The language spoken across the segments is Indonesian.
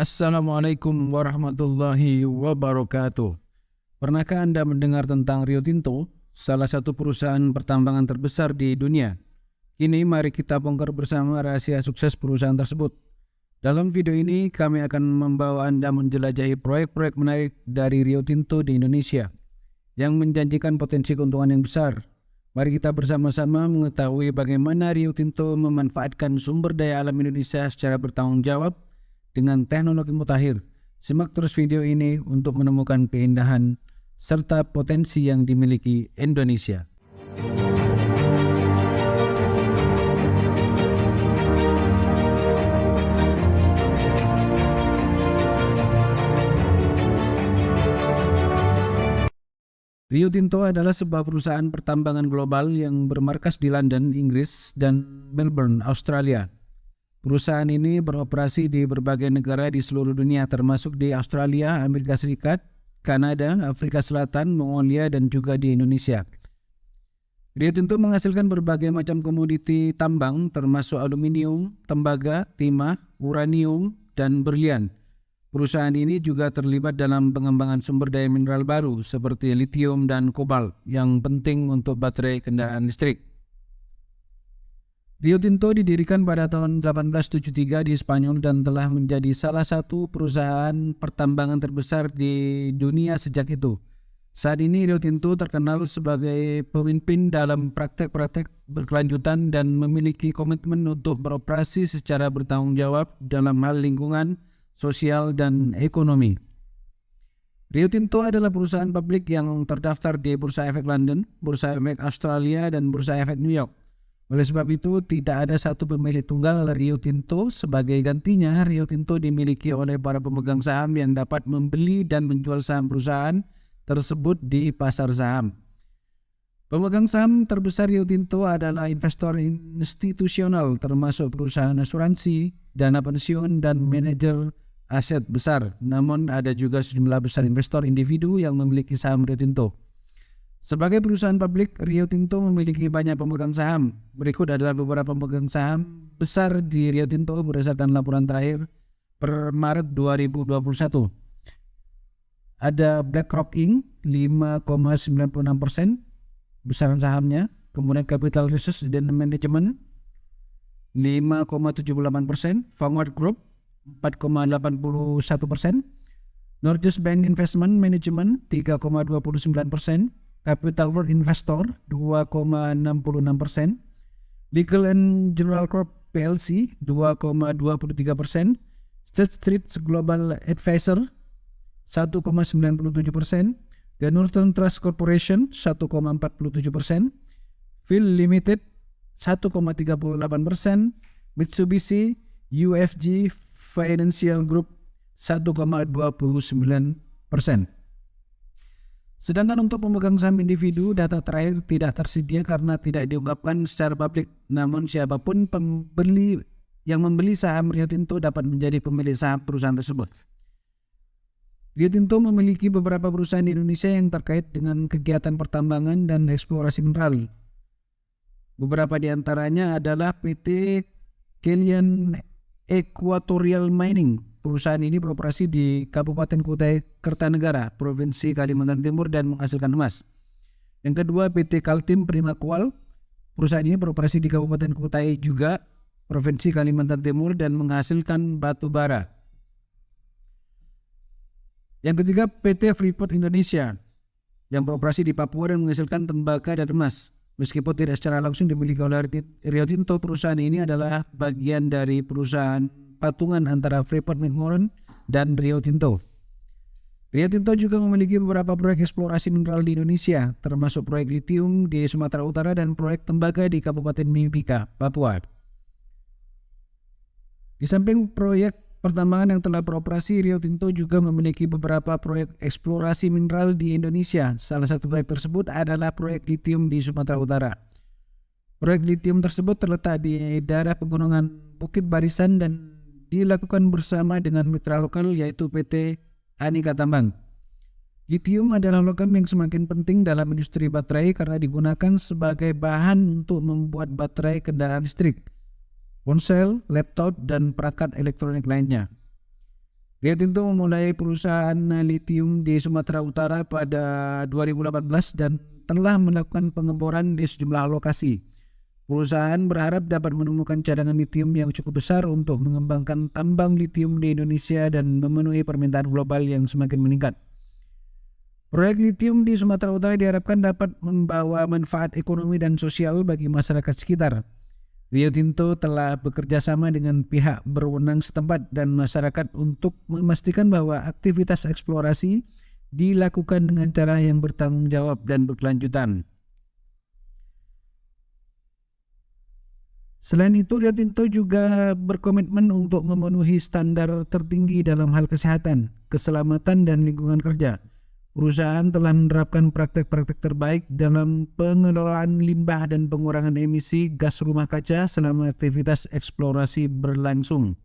Assalamualaikum warahmatullahi wabarakatuh. Pernahkah Anda mendengar tentang Rio Tinto, salah satu perusahaan pertambangan terbesar di dunia? Kini mari kita bongkar bersama rahasia sukses perusahaan tersebut. Dalam video ini kami akan membawa Anda menjelajahi proyek-proyek menarik dari Rio Tinto di Indonesia yang menjanjikan potensi keuntungan yang besar. Mari kita bersama-sama mengetahui bagaimana Rio Tinto memanfaatkan sumber daya alam Indonesia secara bertanggung jawab dengan teknologi mutakhir. Simak terus video ini untuk menemukan keindahan serta potensi yang dimiliki Indonesia. Rio Tinto adalah sebuah perusahaan pertambangan global yang bermarkas di London, Inggris, dan Melbourne, Australia. Perusahaan ini beroperasi di berbagai negara di seluruh dunia, termasuk di Australia, Amerika Serikat, Kanada, Afrika Selatan, Mongolia, dan juga di Indonesia. Rio Tinto menghasilkan berbagai macam komoditi tambang, termasuk aluminium, tembaga, timah, uranium, dan berlian. Perusahaan ini juga terlibat dalam pengembangan sumber daya mineral baru seperti litium dan kobalt yang penting untuk baterai kendaraan listrik. Rio Tinto didirikan pada tahun 1873 di Spanyol dan telah menjadi salah satu perusahaan pertambangan terbesar di dunia sejak itu. Saat ini Rio Tinto terkenal sebagai pemimpin dalam praktek-praktek berkelanjutan dan memiliki komitmen untuk beroperasi secara bertanggung jawab dalam hal lingkungan, sosial, dan ekonomi. Rio Tinto adalah perusahaan publik yang terdaftar di Bursa Efek London, Bursa Efek Australia, dan Bursa Efek New York. Oleh sebab itu, tidak ada satu pemilik tunggal Rio Tinto. Sebagai gantinya, Rio Tinto dimiliki oleh para pemegang saham yang dapat membeli dan menjual saham perusahaan tersebut di pasar saham. Pemegang saham terbesar Rio Tinto adalah investor institusional, termasuk perusahaan asuransi, dana pensiun, dan manajer aset besar. Namun ada juga sejumlah besar investor individu yang memiliki saham Rio Tinto. Sebagai perusahaan publik, Rio Tinto memiliki banyak pemegang saham. Berikut adalah beberapa pemegang saham besar di Rio Tinto berdasarkan laporan terakhir per Maret 2021. Ada BlackRock Inc. 5,96% besaran sahamnya. Kemudian Capital Research and Management 5,78%, Vanguard Group 4,81%, Norges Bank Investment Management 3,29%, Capital World Investor 2,66%, Legal and General Corp PLC 2,23%, State Street Global Advisor 1,97%, The Northern Trust Corporation 1,47%, Phil Limited 1,38%, Mitsubishi UFG Financial Group 1,29%. Sedangkan untuk pemegang saham individu, data terakhir tidak tersedia karena tidak diungkapkan secara publik. Namun siapapun pembeli yang membeli saham Rio Tinto dapat menjadi pemilik saham perusahaan tersebut. Rio Tinto memiliki beberapa perusahaan di Indonesia yang terkait dengan kegiatan pertambangan dan eksplorasi mineral. Beberapa di antaranya adalah PT Kelian Equatorial Mining. Perusahaan ini beroperasi di Kabupaten Kutai Kertanegara, Provinsi Kalimantan Timur dan menghasilkan emas. Yang kedua, PT Kaltim Primaqual. Perusahaan ini beroperasi di Kabupaten Kutai juga, Provinsi Kalimantan Timur dan menghasilkan batu bara. Yang ketiga, PT Freeport Indonesia yang beroperasi di Papua dan menghasilkan tembaga dan emas. Meskipun tidak secara langsung dimiliki oleh Rio Tinto, perusahaan ini adalah bagian dari perusahaan patungan antara Freeport McMoran dan Rio Tinto. Rio Tinto juga memiliki beberapa proyek eksplorasi mineral di Indonesia, termasuk proyek litium di Sumatera Utara dan proyek tembaga di Kabupaten Mimika, Papua. Di samping proyek pertambangan yang telah beroperasi, Rio Tinto juga memiliki beberapa proyek eksplorasi mineral di Indonesia. Salah satu proyek tersebut adalah proyek litium di Sumatera Utara. Proyek litium tersebut terletak di daerah pegunungan Bukit Barisan dan dilakukan bersama dengan mitra lokal yaitu PT Anika Tambang. Litium adalah logam yang semakin penting dalam industri baterai karena digunakan sebagai bahan untuk membuat baterai kendaraan listrik, ponsel, laptop, dan perangkat elektronik lainnya. Rio Tinto memulai perusahaan lithium di Sumatera Utara pada 2018 dan telah melakukan pengeboran di sejumlah lokasi. Perusahaan berharap dapat menemukan cadangan lithium yang cukup besar untuk mengembangkan tambang lithium di Indonesia dan memenuhi permintaan global yang semakin meningkat. Proyek lithium di Sumatera Utara diharapkan dapat membawa manfaat ekonomi dan sosial bagi masyarakat sekitar. Rio Tinto telah bekerja sama dengan pihak berwenang setempat dan masyarakat untuk memastikan bahwa aktivitas eksplorasi dilakukan dengan cara yang bertanggung jawab dan berkelanjutan. Selain itu, Rio Tinto juga berkomitmen untuk memenuhi standar tertinggi dalam hal kesehatan, keselamatan, dan lingkungan kerja. Perusahaan telah menerapkan praktek-praktek terbaik dalam pengelolaan limbah dan pengurangan emisi gas rumah kaca selama aktivitas eksplorasi berlangsung.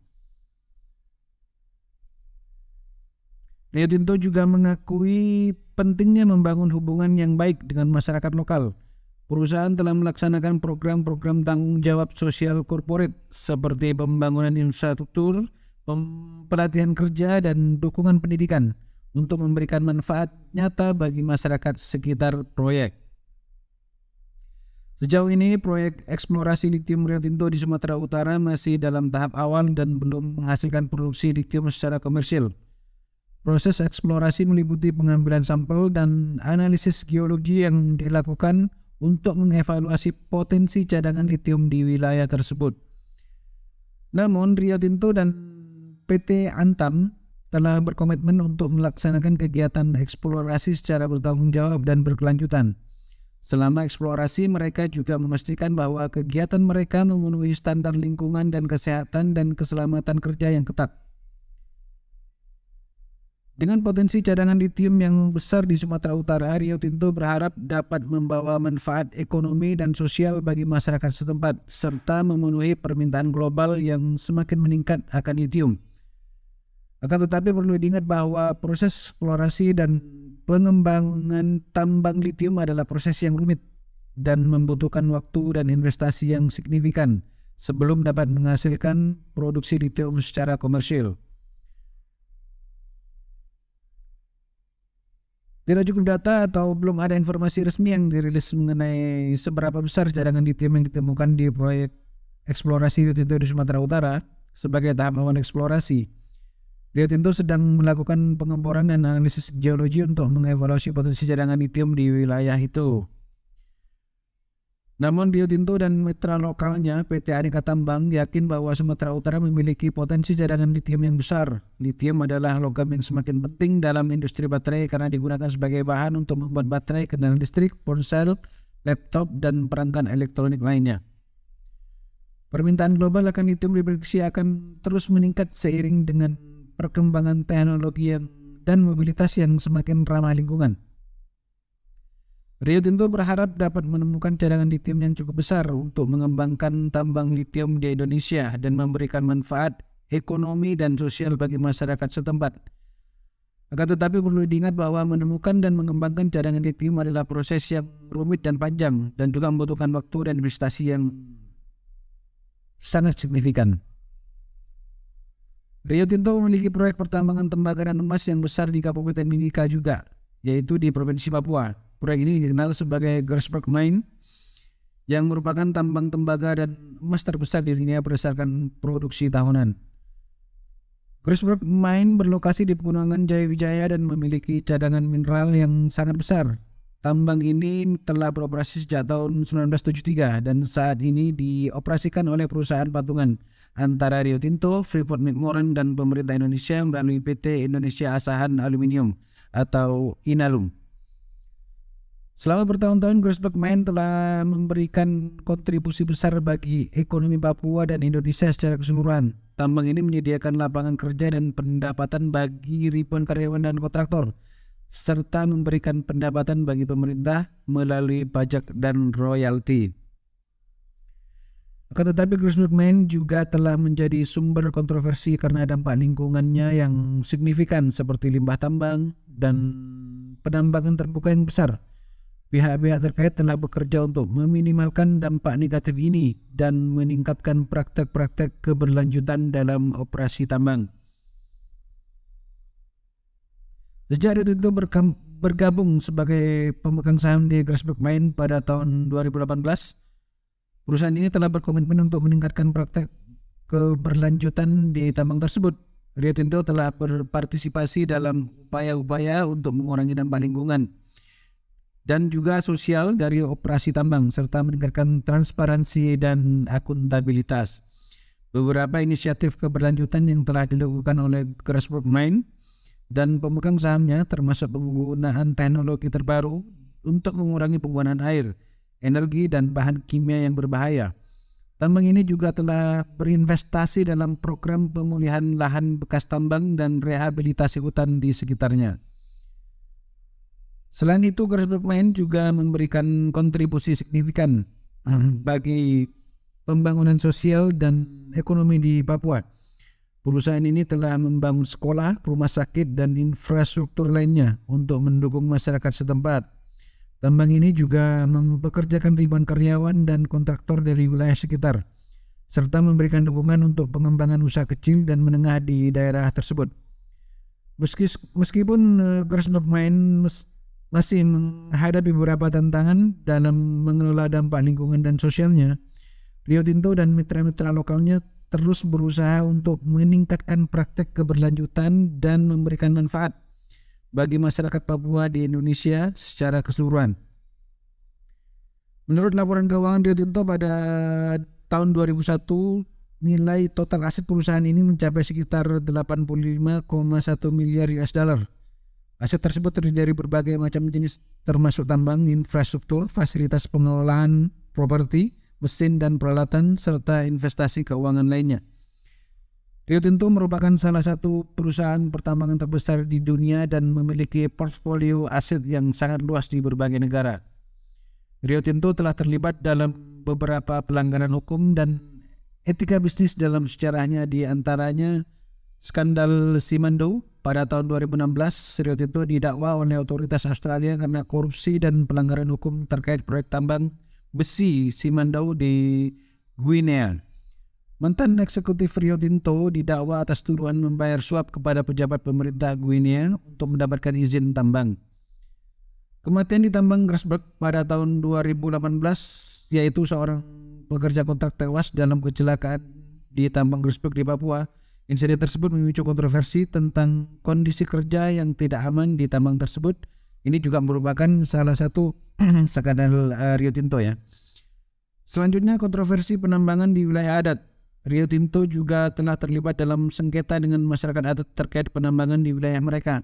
Rio Tinto juga mengakui pentingnya membangun hubungan yang baik dengan masyarakat lokal. Perusahaan telah melaksanakan program-program tanggung jawab sosial korporat seperti pembangunan infrastruktur, pelatihan kerja, dan dukungan pendidikan untuk memberikan manfaat nyata bagi masyarakat sekitar proyek. Sejauh ini, proyek eksplorasi lithium Rio Tinto di Sumatera Utara masih dalam tahap awal dan belum menghasilkan produksi lithium secara komersil. Proses eksplorasi meliputi pengambilan sampel dan analisis geologi yang dilakukan untuk mengevaluasi potensi cadangan lithium di wilayah tersebut. Namun, Rio Tinto dan PT Antam telah berkomitmen untuk melaksanakan kegiatan eksplorasi secara bertanggung jawab dan berkelanjutan. Selama eksplorasi, mereka juga memastikan bahwa kegiatan mereka memenuhi standar lingkungan dan kesehatan dan keselamatan kerja yang ketat. Dengan potensi cadangan lithium yang besar di Sumatera Utara, Rio Tinto berharap dapat membawa manfaat ekonomi dan sosial bagi masyarakat setempat, serta memenuhi permintaan global yang semakin meningkat akan lithium. Akan tetapi perlu diingat bahwa proses eksplorasi dan pengembangan tambang lithium adalah proses yang rumit dan membutuhkan waktu dan investasi yang signifikan sebelum dapat menghasilkan produksi lithium secara komersil. Tidak cukup data atau belum ada informasi resmi yang dirilis mengenai seberapa besar cadangan lithium yang ditemukan di proyek eksplorasi Rio Tinto di Sumatera Utara sebagai tahap awal eksplorasi. Rio Tinto sedang melakukan pengeboran dan analisis geologi untuk mengevaluasi potensi cadangan lithium di wilayah itu. Namun Rio Tinto dan mitra lokalnya PT Aneka Tambang yakin bahwa Sumatera Utara memiliki potensi cadangan lithium yang besar. Lithium adalah logam yang semakin penting dalam industri baterai karena digunakan sebagai bahan untuk membuat baterai kendaraan listrik, ponsel, laptop, dan perangkat elektronik lainnya. Permintaan global akan lithium diprediksi akan terus meningkat seiring dengan perkembangan teknologi dan mobilitas yang semakin ramah lingkungan. Rio Tinto berharap dapat menemukan cadangan lithium yang cukup besar untuk mengembangkan tambang lithium di Indonesia dan memberikan manfaat ekonomi dan sosial bagi masyarakat setempat. Akan tetapi perlu diingat bahwa menemukan dan mengembangkan cadangan lithium adalah proses yang rumit dan panjang dan juga membutuhkan waktu dan investasi yang sangat signifikan. Rio Tinto memiliki proyek pertambangan tembaga dan emas yang besar di Kabupaten Mimika juga, yaitu di Provinsi Papua. Proyek ini dikenal sebagai Grasberg Mine yang merupakan tambang tembaga dan emas terbesar di dunia berdasarkan produksi tahunan. Grasberg Mine berlokasi di Pegunungan Jayawijaya dan memiliki cadangan mineral yang sangat besar. Tambang ini telah beroperasi sejak tahun 1973 dan saat ini dioperasikan oleh perusahaan patungan antara Rio Tinto, Freeport McMoran, dan pemerintah Indonesia melalui PT Indonesia Asahan Aluminium atau Inalum. Selama bertahun-tahun, Grasberg Mine telah memberikan kontribusi besar bagi ekonomi Papua dan Indonesia secara keseluruhan. Tambang ini menyediakan lapangan kerja dan pendapatan bagi ribuan karyawan dan kontraktor, serta memberikan pendapatan bagi pemerintah melalui pajak dan royalti. Akan tetapi Grasberg Mine juga telah menjadi sumber kontroversi karena dampak lingkungannya yang signifikan seperti limbah tambang dan penambangan terbuka yang besar. Pihak-pihak terkait telah bekerja untuk meminimalkan dampak negatif ini dan meningkatkan praktek-praktek keberlanjutan dalam operasi tambang. Sejak Rio Tinto bergabung sebagai pemegang saham di Grasberg Mine pada tahun 2018, perusahaan ini telah berkomitmen untuk meningkatkan praktek keberlanjutan di tambang tersebut. Rio Tinto telah berpartisipasi dalam upaya-upaya untuk mengurangi dampak lingkungan dan juga sosial dari operasi tambang serta meningkatkan transparansi dan akuntabilitas. Beberapa inisiatif keberlanjutan yang telah dilakukan oleh Grasberg Mine dan pemegang sahamnya termasuk penggunaan teknologi terbaru untuk mengurangi penggunaan air, energi, dan bahan kimia yang berbahaya. Tambang ini juga telah berinvestasi dalam program pemulihan lahan bekas tambang dan rehabilitasi hutan di sekitarnya. Selain itu, Grasberg Mine juga memberikan kontribusi signifikan bagi pembangunan sosial dan ekonomi di Papua. Perusahaan ini telah membangun sekolah, rumah sakit, dan infrastruktur lainnya untuk mendukung masyarakat setempat. Tambang ini juga mempekerjakan ribuan karyawan dan kontraktor dari wilayah sekitar, serta memberikan dukungan untuk pengembangan usaha kecil dan menengah di daerah tersebut. Meskipun Grasberg Mine masih menghadapi beberapa tantangan dalam mengelola dampak lingkungan dan sosialnya, Rio Tinto dan mitra-mitra lokalnya terus berusaha untuk meningkatkan praktek keberlanjutan dan memberikan manfaat bagi masyarakat Papua di Indonesia secara keseluruhan. Menurut laporan keuangan Rio Tinto pada tahun 2001, nilai total aset perusahaan ini mencapai sekitar 85,1 miliar US dollar. Aset tersebut terdiri dari berbagai macam jenis termasuk tambang, infrastruktur, fasilitas pengelolaan properti, mesin dan peralatan, serta investasi keuangan lainnya. Rio Tinto merupakan salah satu perusahaan pertambangan terbesar di dunia dan memiliki portfolio aset yang sangat luas di berbagai negara. Rio Tinto telah terlibat dalam beberapa pelanggaran hukum dan etika bisnis dalam sejarahnya, di antaranya skandal Simandou. Pada tahun 2016, Rio Tinto didakwa oleh otoritas Australia karena korupsi dan pelanggaran hukum terkait proyek tambang besi Simandou di Guinea. Mantan eksekutif Rio Tinto didakwa atas tuduhan membayar suap kepada pejabat pemerintah Guinea untuk mendapatkan izin tambang. Kematian di tambang Grasberg pada tahun 2018, yaitu seorang pekerja kontrak tewas dalam kecelakaan di tambang Grasberg di Papua. Insiden tersebut memicu kontroversi tentang kondisi kerja yang tidak aman di tambang tersebut. Ini juga merupakan salah satu skandal Rio Tinto ya. Selanjutnya, kontroversi penambangan di wilayah adat. Rio Tinto juga telah terlibat dalam sengketa dengan masyarakat adat terkait penambangan di wilayah mereka.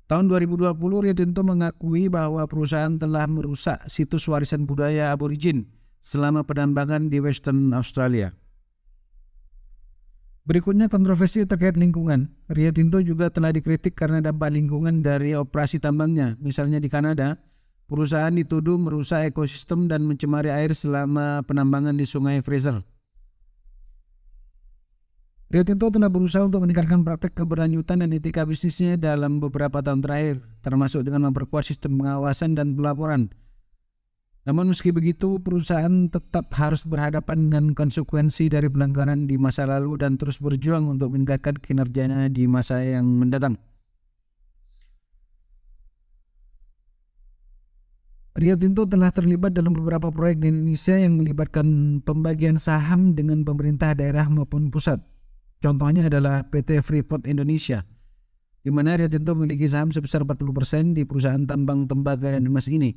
Tahun 2020, Rio Tinto mengakui bahwa perusahaan telah merusak situs warisan budaya aborigin selama penambangan di Western Australia. Berikutnya, kontroversi terkait lingkungan. Rio Tinto juga telah dikritik karena dampak lingkungan dari operasi tambangnya. Misalnya di Kanada, perusahaan dituduh merusak ekosistem dan mencemari air selama penambangan di Sungai Fraser. Rio Tinto telah berusaha untuk meningkatkan praktek keberlanjutan dan etika bisnisnya dalam beberapa tahun terakhir, termasuk dengan memperkuat sistem pengawasan dan pelaporan. Namun meski begitu, perusahaan tetap harus berhadapan dengan konsekuensi dari pelanggaran di masa lalu dan terus berjuang untuk meningkatkan kinerjanya di masa yang mendatang. Rio Tinto telah terlibat dalam beberapa proyek di Indonesia yang melibatkan pembagian saham dengan pemerintah daerah maupun pusat. Contohnya adalah PT Freeport Indonesia, di mana Rio Tinto memiliki saham sebesar 40% di perusahaan tambang tembaga dan emas ini,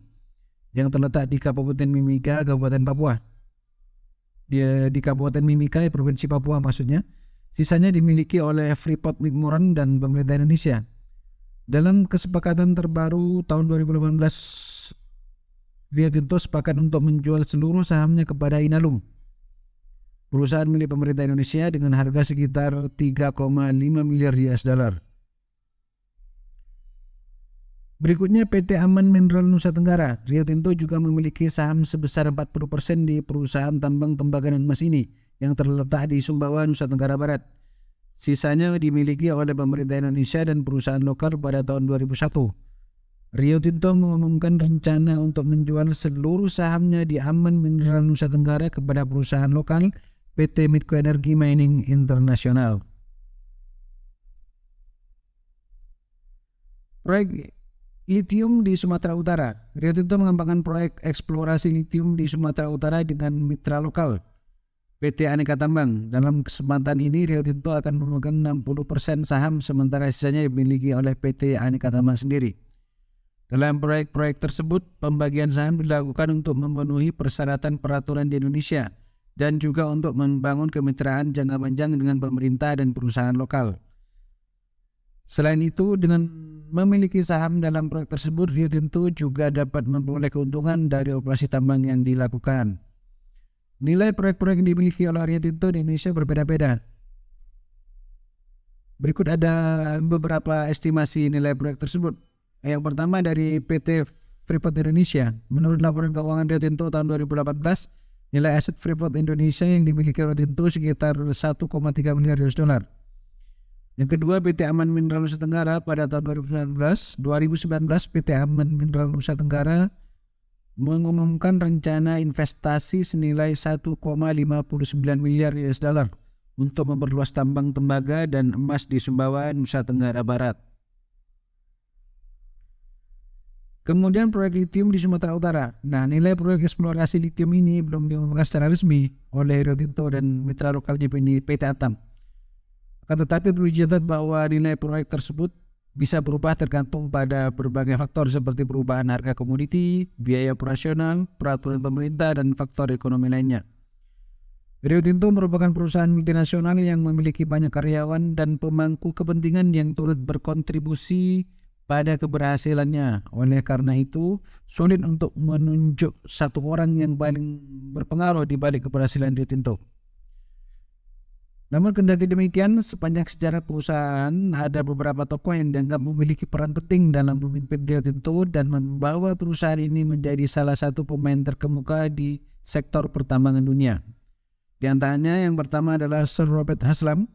yang terletak di Kabupaten Mimika, Kabupaten Papua. Di Kabupaten Mimika, Provinsi Papua maksudnya. Sisanya dimiliki oleh Freeport McMoran dan pemerintah Indonesia. Dalam kesepakatan terbaru tahun 2018, Rio Tinto sepakat untuk menjual seluruh sahamnya kepada Inalum, perusahaan milik pemerintah Indonesia, dengan harga sekitar 3,5 miliar US dollar. Berikutnya, PT Aman Mineral Nusa Tenggara. Rio Tinto juga memiliki saham sebesar 40% di perusahaan tambang tembaga dan emas ini yang terletak di Sumbawa, Nusa Tenggara Barat. Sisanya dimiliki oleh pemerintah Indonesia dan perusahaan lokal pada tahun 2001. Rio Tinto mengumumkan rencana untuk menjual seluruh sahamnya di Aman Mineral Nusa Tenggara kepada perusahaan lokal PT Midco Energy Mining International. Proyek lithium di Sumatera Utara. Rio Tinto mengembangkan proyek eksplorasi lithium di Sumatera Utara dengan mitra lokal, PT Aneka Tambang. Dalam kesempatan ini, Rio Tinto akan memegang 60% saham, sementara sisanya dimiliki oleh PT Aneka Tambang sendiri. Dalam proyek-proyek tersebut, pembagian saham dilakukan untuk memenuhi persyaratan peraturan di Indonesia dan juga untuk membangun kemitraan jangka panjang dengan pemerintah dan perusahaan lokal. Selain itu, dengan memiliki saham dalam proyek tersebut, Rio Tinto juga dapat memperoleh keuntungan dari operasi tambang yang dilakukan. Nilai proyek-proyek yang dimiliki oleh Rio Tinto di Indonesia berbeda-beda. Berikut ada beberapa estimasi nilai proyek tersebut. Yang pertama dari PT Freeport Indonesia. Menurut laporan keuangan Rio Tinto tahun 2018, nilai aset Freeport Indonesia yang dimiliki Rio Tinto sekitar 1,3 miliar US dollar. Yang kedua, PT Aman Mineral Nusa Tenggara pada tahun 2019 PT Aman Mineral Nusa Tenggara mengumumkan rencana investasi senilai 1,59 miliar US dollar untuk memperluas tambang tembaga dan emas di Sumbawa, Nusa Tenggara Barat. Kemudian proyek lithium di Sumatera Utara. Nah, nilai proyek eksplorasi lithium ini belum diumumkan secara resmi oleh Rio Tinto dan mitra lokalnya PT Antam. Akan tetapi perlu dicatat bahwa nilai proyek tersebut bisa berubah tergantung pada berbagai faktor seperti perubahan harga komoditi, biaya operasional, peraturan pemerintah, dan faktor ekonomi lainnya. Rio Tinto merupakan perusahaan multinasional yang memiliki banyak karyawan dan pemangku kepentingan yang turut berkontribusi pada keberhasilannya. Oleh karena itu, sulit untuk menunjuk satu orang yang paling berpengaruh di balik keberhasilan Rio Tinto. Namun kendati demikian, sepanjang sejarah perusahaan ada beberapa tokoh yang dianggap memiliki peran penting dalam memimpin Rio Tinto dan membawa perusahaan ini menjadi salah satu pemain terkemuka di sektor pertambangan dunia. Di antaranya yang pertama adalah Sir Robert Haslam.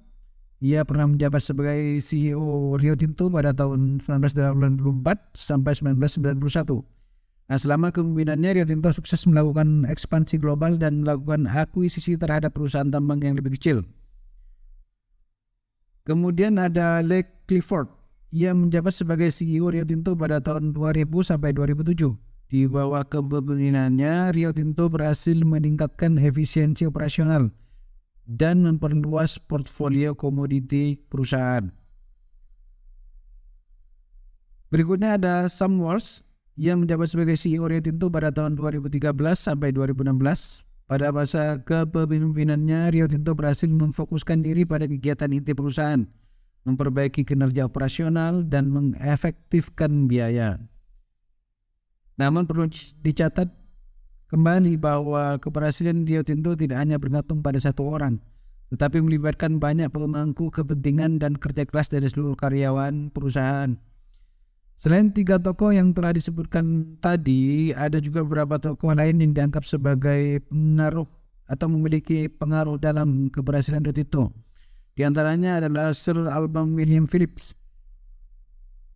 Ia pernah menjabat sebagai CEO Rio Tinto pada tahun 1984 sampai 1991. Nah, selama kepemimpinannya Rio Tinto sukses melakukan ekspansi global dan melakukan akuisisi terhadap perusahaan tambang yang lebih kecil. Kemudian ada Leigh Clifford. Ia menjabat sebagai CEO Rio Tinto pada tahun 2000 sampai 2007. Di bawah kepemimpinannya, Rio Tinto berhasil meningkatkan efisiensi operasional dan memperluas portfolio komoditi perusahaan. Berikutnya ada Sam Walsh yang menjabat sebagai CEO Rio Tinto pada tahun 2013 sampai 2016. Pada masa kepemimpinannya, Rio Tinto berhasil memfokuskan diri pada kegiatan inti perusahaan, memperbaiki kinerja operasional, dan mengefektifkan biaya. Namun perlu dicatat kembali bahwa keberhasilan Rio Tinto tidak hanya bergantung pada satu orang, tetapi melibatkan banyak pemangku kepentingan dan kerja keras dari seluruh karyawan perusahaan. Selain tiga tokoh yang telah disebutkan tadi, ada juga beberapa tokoh lain yang dianggap sebagai pengaruh atau memiliki pengaruh dalam keberhasilan Rio Tinto. Di antaranya adalah Sir Alban William Phillips.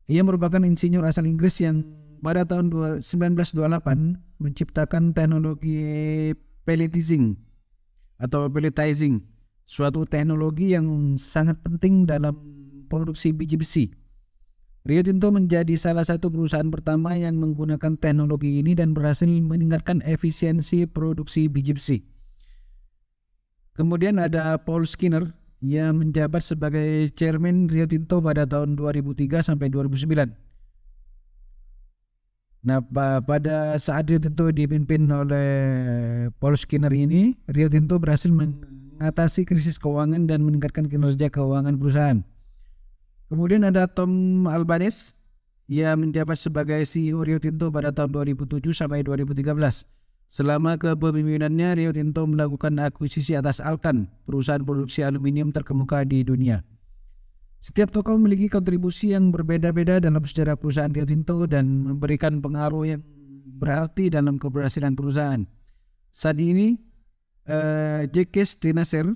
Ia merupakan insinyur asal Inggris yang pada tahun 1928 menciptakan teknologi pelletizing atau pelletizing, suatu teknologi yang sangat penting dalam produksi biji besi. Rio Tinto menjadi salah satu perusahaan pertama yang menggunakan teknologi ini dan berhasil meningkatkan efisiensi produksi biji besi. Kemudian ada Paul Skinner yang menjabat sebagai chairman Rio Tinto pada tahun 2003 sampai 2009. Nah, pada saat Rio Tinto dipimpin oleh Paul Skinner ini, Rio Tinto berhasil mengatasi krisis keuangan dan meningkatkan kinerja keuangan perusahaan. Kemudian ada Tom Albanese, ia menjabat sebagai CEO Rio Tinto pada tahun 2007 sampai 2013. Selama kepemimpinannya, Rio Tinto melakukan akuisisi atas Alcan, perusahaan produksi aluminium terkemuka di dunia. Setiap tokoh memiliki kontribusi yang berbeda-beda dalam sejarah perusahaan Rio Tinto dan memberikan pengaruh yang berarti dalam keberhasilan perusahaan. Saat ini, Jacques de Nasser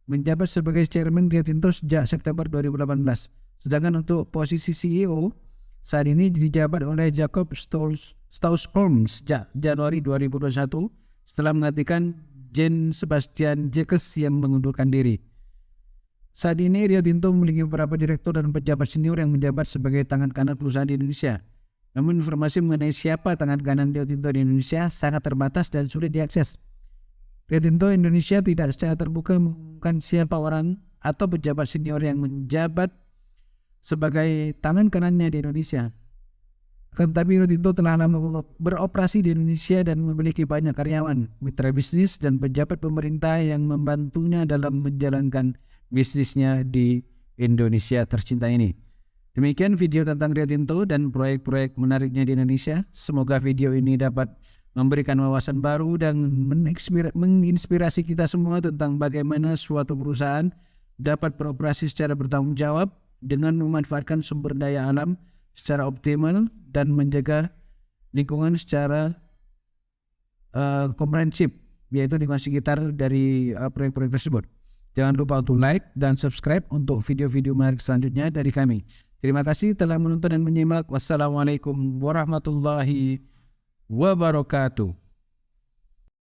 menjabat sebagai chairman Rio Tinto sejak September 2018. Sedangkan untuk posisi CEO saat ini dijabat oleh Jacob Stausholm sejak Januari 2021 setelah menggantikan Jean Sebastian Jacques yang mengundurkan diri. Saat ini Rio Tinto memiliki beberapa direktur dan pejabat senior yang menjabat sebagai tangan kanan perusahaan di Indonesia. Namun informasi mengenai siapa tangan kanan Rio Tinto di Indonesia sangat terbatas dan sulit diakses. Rio Tinto Indonesia tidak secara terbuka mengumumkan siapa orang atau pejabat senior yang menjabat sebagai tangan kanannya di Indonesia. Tetapi Rio Tinto telah lama beroperasi di Indonesia dan memiliki banyak karyawan, mitra bisnis, dan pejabat pemerintah yang membantunya dalam menjalankan bisnisnya di Indonesia tercinta ini. Demikian video tentang Rio Tinto dan proyek-proyek menariknya di Indonesia. Semoga video ini dapat memberikan wawasan baru dan menginspirasi kita semua tentang bagaimana suatu perusahaan dapat beroperasi secara bertanggung jawab dengan memanfaatkan sumber daya alam secara optimal dan menjaga lingkungan secara komprehensif, yaitu lingkungan sekitar dari proyek-proyek tersebut. Jangan lupa untuk like dan subscribe untuk video-video menarik selanjutnya dari kami. Terima kasih telah menonton dan menyimak. Wassalamualaikum warahmatullahi wabarakatuh.